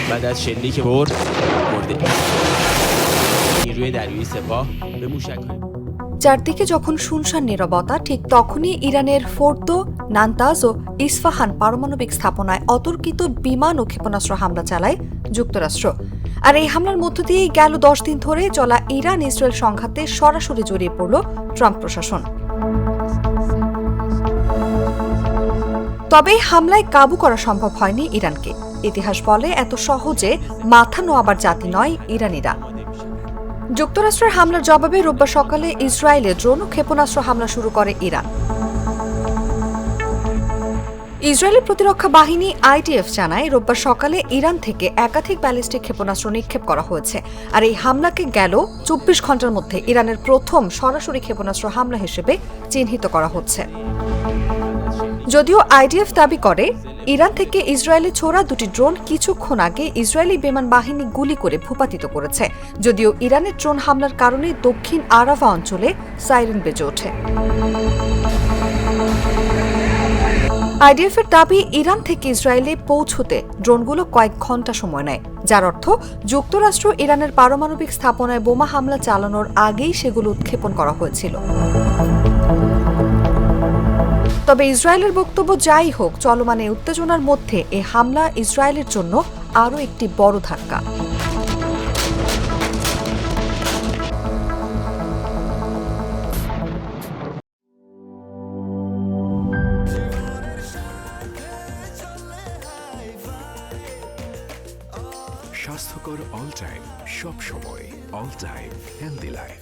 بعد از شلیک برد مورد نیروی دریایی سپاه به موشک‌های চারদিকে যখন শুনশান নীরবতা, ঠিক তখনই ইরানের ফোর্দো, নান্তাজ ও ইস্ফাহান পারমাণবিক স্থাপনায় অতর্কিত বিমান ও ক্ষেপণাস্ত্র হামলা চালায় যুক্তরাষ্ট্র। আর এই হামলার মধ্য দিয়েই গেল 10 দিন ধরে চলা ইরান ইসরায়েল সংঘাতে সরাসরি জড়িয়ে পড়ল ট্রাম্প প্রশাসন। তবে হামলায় কাবু করা সম্ভব হয়নি ইরানকে। ইতিহাস বলে এত সহজে মাথা নোয়াবার জাতি নয় ইরানিরা। যুক্তরাষ্ট্রের হামলার জবাবে রোববার সকালে ইসরায়েলে ড্রোন ও ক্ষেপণাস্ত্র হামলা শুরু করে ইরান। ইসরায়েলের প্রতিরক্ষা বাহিনী আইডিএফ জানায় রোববার সকালে ইরান থেকে একাধিক ব্যালিস্টিক ক্ষেপণাস্ত্র নিক্ষেপ করা হয়েছে। আর এই হামলাকে গেল 24 ঘন্টার মধ্যে ইরানের প্রথম সরাসরি ক্ষেপণাস্ত্র হামলা হিসেবে চিহ্নিত করা হচ্ছে। যদিও আইডিএফ দাবি করে ইরান থেকে ইসরায়েলে ছোড়া দুটি ড্রোন কিছুক্ষণ আগে ইসরায়েলি বিমান বাহিনী গুলি করে ভূপাতিত করেছে। যদিও ইরানের ড্রোন হামলার কারণে দক্ষিণ আরাফা অঞ্চলে সাইরেন বেজে ওঠে। আইডিএফের দাবি ইরান থেকে ইসরায়েলে পৌঁছতে ড্রোনগুলো কয়েক ঘণ্টা সময় নেয়, যার অর্থ যুক্তরাষ্ট্র ইরানের পারমাণবিক স্থাপনায় বোমা হামলা চালানোর আগেই সেগুলো উৎক্ষেপণ করা হয়েছিল। তবে ইসরায়েলের বক্তব্য যাই হোক, চলমান এই উত্তেজনার মধ্যে এই হামলা ইসরায়েলের জন্য আরও একটি বড় ধাক্কা। স্বাস্থ্যকর অল টাইম, সব সময় অল টাইম হেলদি লাইফ।